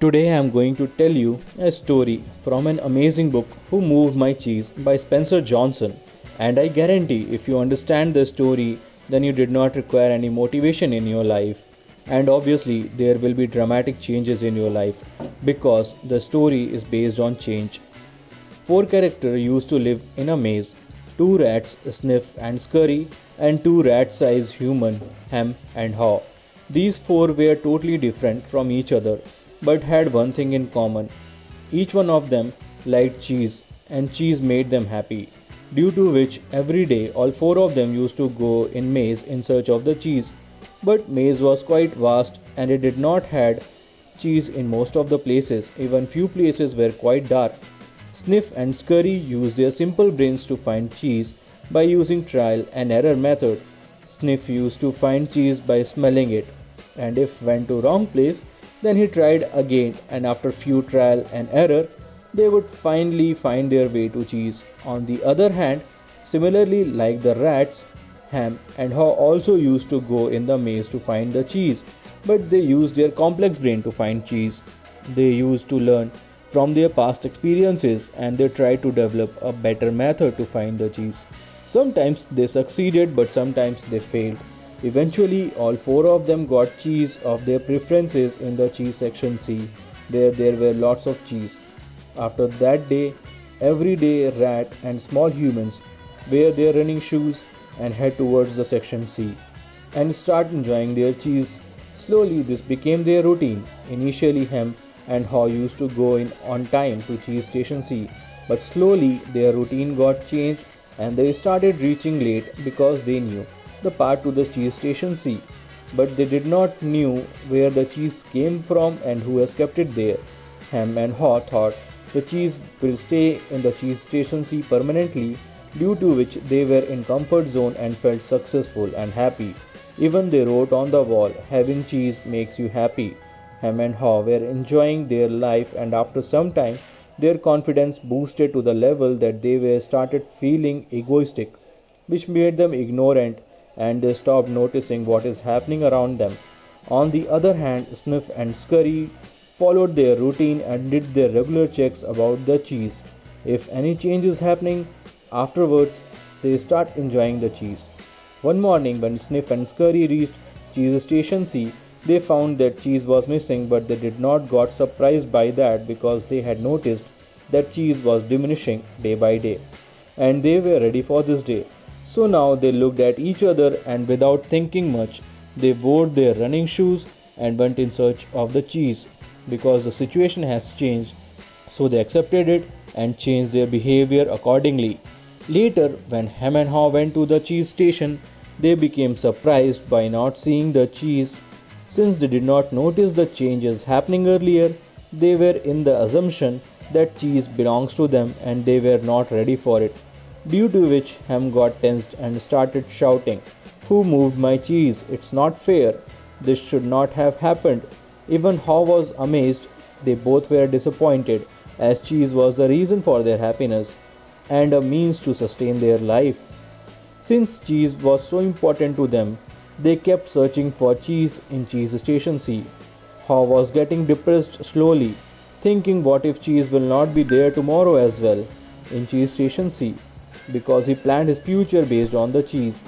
Today I am going to tell you a story from an amazing book Who Moved My Cheese by Spencer Johnson. And I guarantee if you understand the story, then you did not require any motivation in your life. And obviously, there will be dramatic changes in your life because the story is based on change. Four characters used to live in a maze: two rats, Sniff and Scurry, and two rat sized humans, Hem and Haw. These four were totally different from each other but had one thing in common. Each one of them liked cheese, and cheese made them happy, due to which every day all four of them used to go in maze in search of the cheese. But maze was quite vast and it did not had cheese in most of the places, even few places were quite dark. Sniff and Scurry used their simple brains to find cheese by using trial and error method. Sniff used to find cheese by smelling it, and if went to wrong place, then he tried again, and after few trial and error, they would finally find their way to cheese. On the other hand, similarly like the rats, Ham and Haw also used to go in the maze to find the cheese, but they used their complex brain to find cheese. They used to learn from their past experiences and they tried to develop a better method to find the cheese. Sometimes they succeeded, but sometimes they failed. Eventually, all four of them got cheese of their preferences in the cheese section C, where there were lots of cheese. After that day, every day rat and small humans wear their running shoes and head towards the section C and start enjoying their cheese. Slowly, this became their routine. Initially, Hem and Haw used to go in on time to cheese station C, but slowly their routine got changed and they started reaching late because they knew the path to the cheese station C, but they did not knew where the cheese came from and who has kept it there. Ham and Haw thought the cheese will stay in the cheese station C permanently, due to which they were in comfort zone and felt successful and happy. Even they wrote on the wall, "Having cheese makes you happy." Ham and Haw were enjoying their life, and after some time their confidence boosted to the level that they were started feeling egoistic, which made them ignorant and they stopped noticing what is happening around them. On the other hand, Sniff and Scurry followed their routine and did their regular checks about the cheese. If any change is happening, afterwards they start enjoying the cheese. One morning when Sniff and Scurry reached cheese station C, they found that cheese was missing, but they did not got surprised by that because they had noticed that cheese was diminishing day by day and they were ready for this day. So now they looked at each other and without thinking much, they wore their running shoes and went in search of the cheese because the situation has changed. So they accepted it and changed their behavior accordingly. Later, when Ham and Haw went to the cheese station, they became surprised by not seeing the cheese. Since they did not notice the changes happening earlier, they were in the assumption that cheese belongs to them and they were not ready for it. Due to which Ham got tensed and started shouting, "Who moved my cheese? It's not fair. This should not have happened." Even Haw was amazed. They both were disappointed, as cheese was the reason for their happiness and a means to sustain their life. Since cheese was so important to them, they kept searching for cheese in cheese station C. Haw was getting depressed slowly, thinking what if cheese will not be there tomorrow as well in cheese station C, because he planned his future based on the cheese.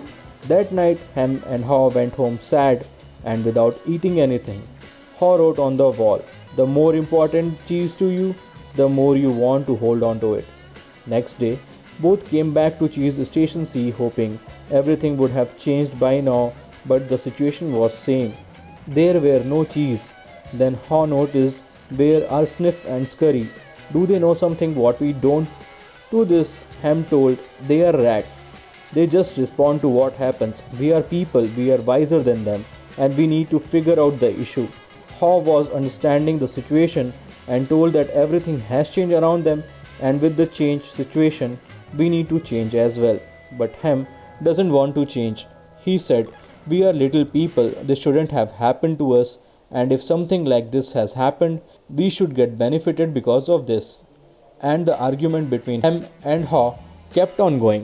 That night, Ham and Haw went home sad and without eating anything. Haw wrote on the wall, "The more important cheese to you, the more you want to hold on to it." Next day, both came back to cheese station C hoping everything would have changed by now, but the situation was same. There were no cheese. Then Haw noticed, "Where are Sniff and Scurry? Do they know something what we don't?" To this, Ham told, "They are rats. They just respond to what happens. We are people, we are wiser than them, and we need to figure out the issue." Haw was understanding the situation and told that everything has changed around them, and with the changed situation, we need to change as well. But Ham doesn't want to change. He said, "We are little people, this shouldn't have happened to us, and if something like this has happened, we should get benefited because of this." And the argument between Ham and Haw kept on going,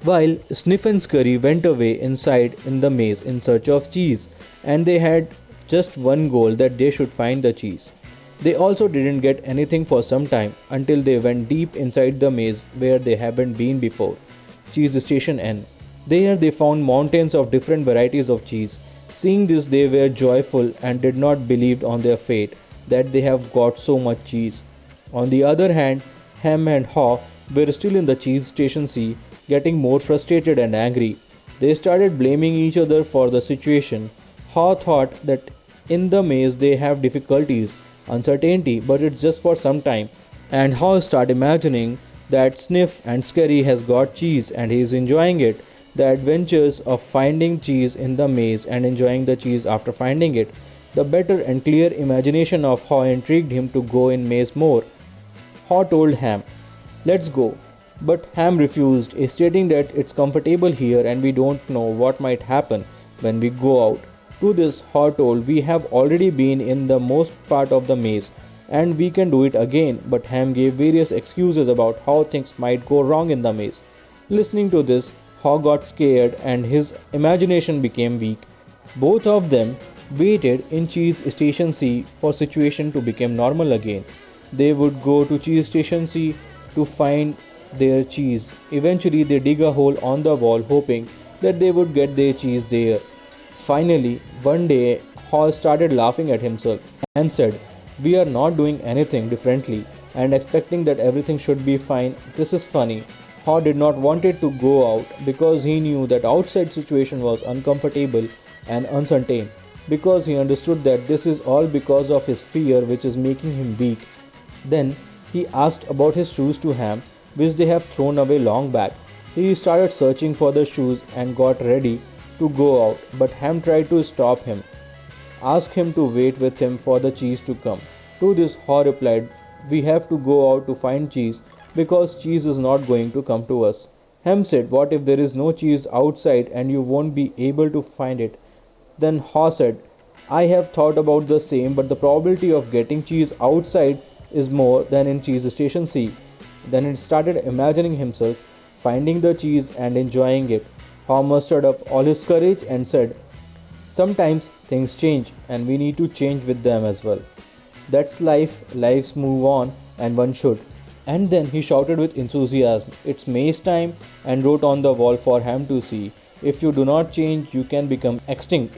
while Sniff and Scurry went away inside in the maze in search of cheese, and they had just one goal, that they should find the cheese. They also didn't get anything for some time until they went deep inside the maze where they haven't been before. Cheese Station N. There they found mountains of different varieties of cheese. Seeing this, they were joyful and did not believe on their fate that they have got so much cheese. On the other hand, Ham and Haw were still in the cheese station C, getting more frustrated and angry. They started blaming each other for the situation. Haw thought that in the maze they have difficulties, uncertainty, but it's just for some time. And Haw started imagining that Sniff and Scurry has got cheese and he is enjoying it. The adventures of finding cheese in the maze and enjoying the cheese after finding it. The better and clear imagination of Haw intrigued him to go in maze more. Haw told Ham, "Let's go." But Ham refused, stating that it's comfortable here and we don't know what might happen when we go out. To this, Haw told, "We have already been in the most part of the maze and we can do it again." But Ham gave various excuses about how things might go wrong in the maze. Listening to this, Haw got scared and his imagination became weak. Both of them waited in Cheese Station C for situation to become normal again. They would go to Cheese Station C to find their cheese. Eventually, they dig a hole on the wall hoping that they would get their cheese there. Finally, one day, Haw started laughing at himself and said, "We are not doing anything differently and expecting that everything should be fine. This is funny." Haw did not want it to go out because he knew that outside situation was uncomfortable and uncertain, because he understood that this is all because of his fear which is making him weak. Then he asked about his shoes to Ham, which they have thrown away long back. He started searching for the shoes and got ready to go out, but Ham tried to stop him, asked him to wait with him for the cheese to come. To this, Haw replied, "We have to go out to find cheese because cheese is not going to come to us." Ham said, "What if there is no cheese outside and you won't be able to find it?" Then Haw said, "I have thought about the same, but the probability of getting cheese outside is more than in Cheese Station C." Then he started imagining himself finding the cheese and enjoying it. Haw mustered up all his courage and said, "Sometimes things change and we need to change with them as well. That's life, lives move on and one should." And then he shouted with enthusiasm, "It's maze time," and wrote on the wall for Ham to see, "If you do not change, you can become extinct."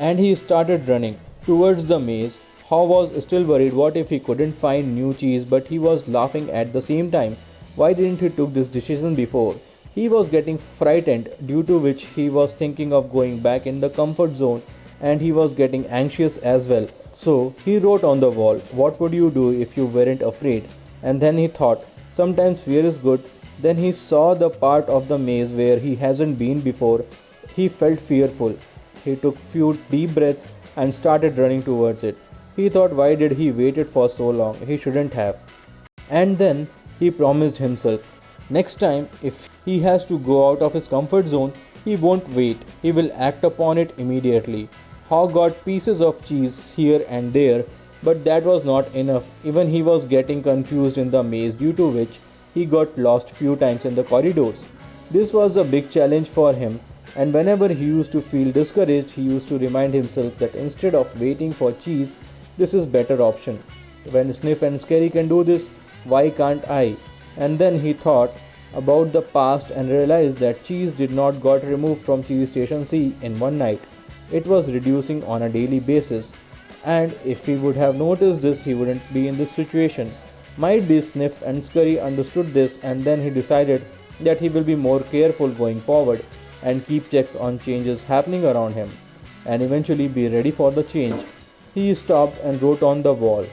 And he started running towards the maze. Haw was still worried what if he couldn't find new cheese, but he was laughing at the same time. Why didn't he took this decision before? He was getting frightened, due to which he was thinking of going back in the comfort zone, and he was getting anxious as well. So he wrote on the wall, "What would you do if you weren't afraid?" And then he thought, sometimes fear is good. Then he saw the part of the maze where he hasn't been before. He felt fearful. He took few deep breaths and started running towards it. He thought, why did he waited for so long? He shouldn't have. And then he promised himself, next time if he has to go out of his comfort zone, he won't wait. He will act upon it immediately. Haw got pieces of cheese here and there, but that was not enough. Even he was getting confused in the maze, due to which he got lost few times in the corridors. This was a big challenge for him, and whenever he used to feel discouraged, he used to remind himself that instead of waiting for cheese, this is better option. When Sniff and Scary can do this, why can't I? And then he thought about the past and realized that cheese did not got removed from Cheese Station C in one night. It was reducing on a daily basis, and if he would have noticed this, he wouldn't be in this situation. Might be Sniff and Scurry understood this, and then he decided that he will be more careful going forward and keep checks on changes happening around him, and eventually be ready for the change. He stopped and wrote on the wall,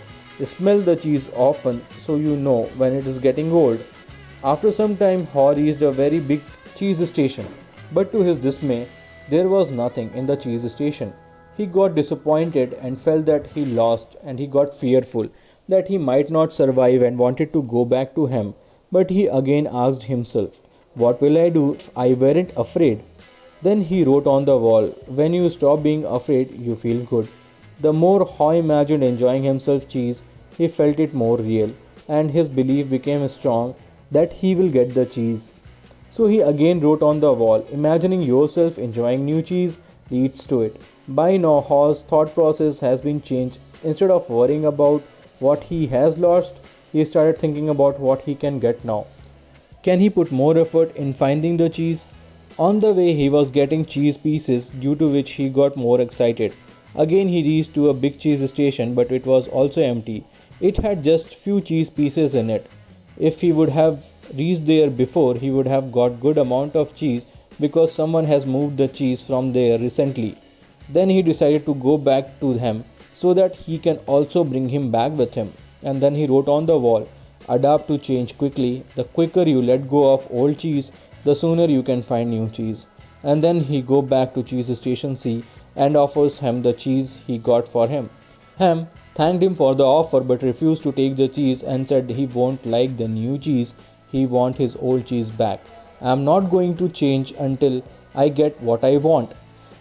"Smell the cheese often so you know when it is getting old." After some time, Haw reached a very big cheese station, but to his dismay, there was nothing in the cheese station. He got disappointed and felt that he lost, and he got fearful that he might not survive and wanted to go back to him. But he again asked himself, "What will I do if I weren't afraid?" Then he wrote on the wall, "When you stop being afraid, you feel good." The more Haw imagined enjoying himself cheese, he felt it more real, and his belief became strong that he will get the cheese. So he again wrote on the wall, "Imagining yourself enjoying new cheese leads to it." By now, Haw's thought process has been changed. Instead of worrying about what he has lost, he started thinking about what he can get now. Can he put more effort in finding the cheese? On the way, he was getting cheese pieces, due to which he got more excited. Again, he reached to a big cheese station, but it was also empty. It had just few cheese pieces in it. If he would have reached there before, he would have got good amount of cheese because someone has moved the cheese from there recently. Then he decided to go back to him so that he can also bring him back with him. And then he wrote on the wall, adapt to change quickly. The quicker you let go of old cheese, the sooner you can find new cheese. And then he go back to cheese station C and offers him the cheese he got for him. Ham thanked him for the offer but refused to take the cheese and said he won't like the new cheese, he want his old cheese back. I am not going to change until I get what I want.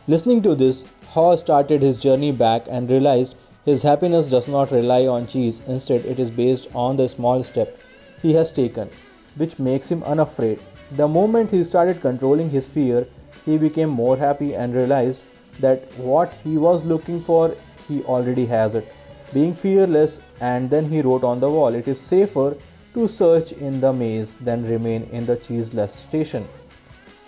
Listening to this, Haw started his journey back and realized his happiness does not rely on cheese, instead it is based on the small step he has taken, which makes him unafraid. The moment he started controlling his fear, he became more happy and realized that what he was looking for, he already has it. Being fearless, and then he wrote on the wall, it is safer to search in the maze than remain in the cheeseless station.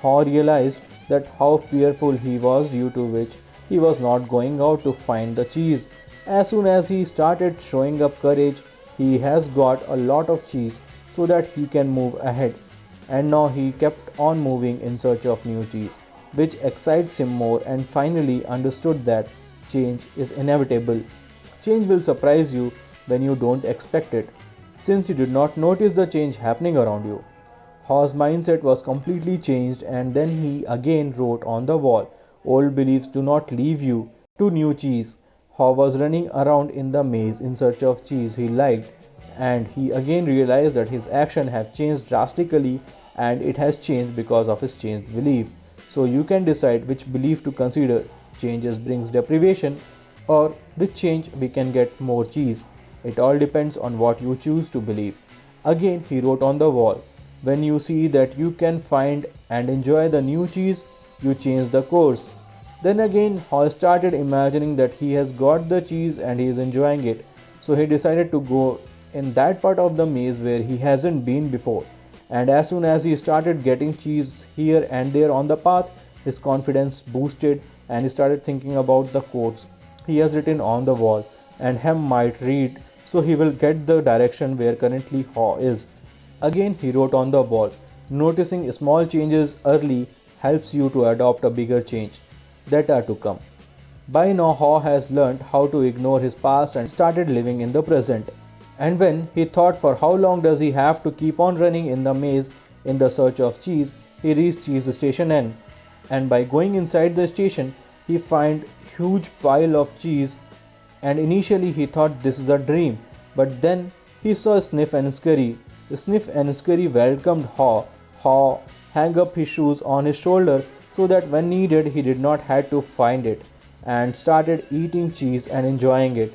Haw realized that how fearful he was, due to which he was not going out to find the cheese. As soon as he started showing up courage, he has got a lot of cheese so that he can move ahead. And now he kept on moving in search of new cheese, which excites him more, and finally understood that change is inevitable. Change will surprise you when you don't expect it, since you did not notice the change happening around you. Haw's mindset was completely changed, and then he again wrote on the wall, old beliefs do not lead you to new cheese. Haw was running around in the maze in search of cheese he liked, and he again realized that his action have changed drastically, and it has changed because of his changed belief. So you can decide which belief to consider. Changes brings deprivation, or with change we can get more cheese. It all depends on what you choose to believe. Again, he wrote on the wall, when you see that you can find and enjoy the new cheese, you change the course. Then again, Haw started imagining that he has got the cheese and he is enjoying it. So he decided to go in that part of the maze where he hasn't been before. And as soon as he started getting cheese here and there on the path, his confidence boosted and he started thinking about the quotes he has written on the wall, and Hem might read, so he will get the direction where currently Haw is. Again, he wrote on the wall, noticing small changes early helps you to adopt a bigger change that are to come. By now, Haw has learned how to ignore his past and started living in the present. And when he thought for how long does he have to keep on running in the maze in the search of cheese, he reached cheese station N. And by going inside the station, he find huge pile of cheese, and initially he thought this is a dream, but then he saw Sniff and Scurry. Sniff and Scurry welcomed Haw. Haw hung up his shoes on his shoulder so that when needed he did not have to find it, and started eating cheese and enjoying it,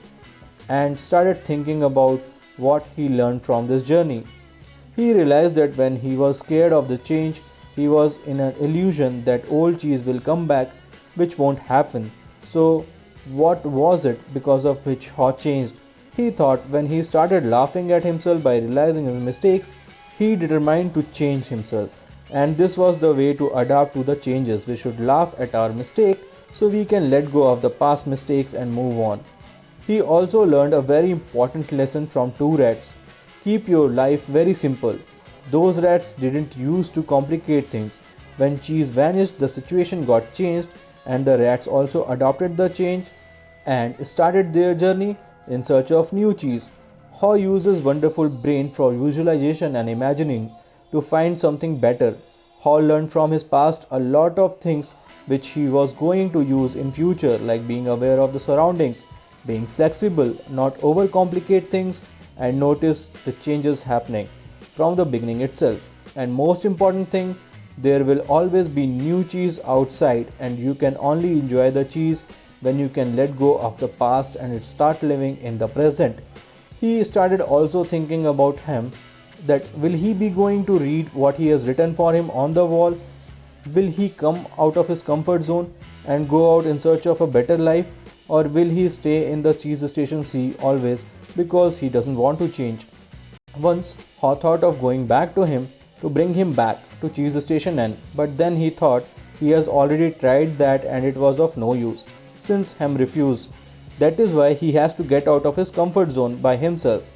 and started thinking about what he learned from this journey. He realized that when he was scared of the change, he was in an illusion that old cheese will come back, which won't happen. So what was it because of which Haw changed? He thought when he started laughing at himself by realizing his mistakes, he determined to change himself. And this was the way to adapt to the changes. We should laugh at our mistake so we can let go of the past mistakes and move on. He also learned a very important lesson from two rats. Keep your life very simple. Those rats didn't use to complicate things. When cheese vanished, the situation got changed, and the rats also adopted the change and started their journey in search of new cheese. Haw uses wonderful brain for visualization and imagining to find something better. Haw learned from his past a lot of things which he was going to use in future, like being aware of the surroundings, being flexible, not overcomplicate things, and notice the changes happening from the beginning itself. And most important thing, there will always be new cheese outside, and you can only enjoy the cheese when you can let go of the past and start living in the present. He started also thinking about him, that will he be going to read what he has written for him on the wall? Will he come out of his comfort zone and go out in search of a better life? Or will he stay in the cheese station C always because he doesn't want to change. Once Haw thought of going back to him to bring him back to Cheese Station N, but then he thought he has already tried that and it was of no use, since Hem refused. That is why he has to get out of his comfort zone by himself,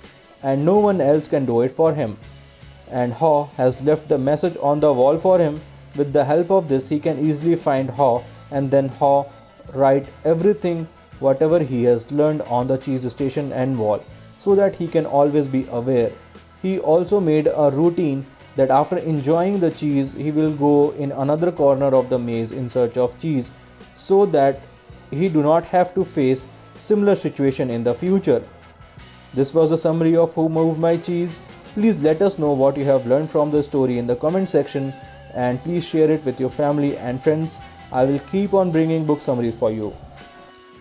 and no one else can do it for him. And Haw has left the message on the wall for him. With the help of this, he can easily find Haw, and then Haw write everything whatever he has learned on the Cheese Station N wall, so that he can always be aware. He also made a routine that after enjoying the cheese, he will go in another corner of the maze in search of cheese, so that he do not have to face similar situation in the future. This was a summary of Who Moved My Cheese. Please let us know what you have learned from the story in the comment section, and please share it with your family and friends. I will keep on bringing book summaries for you.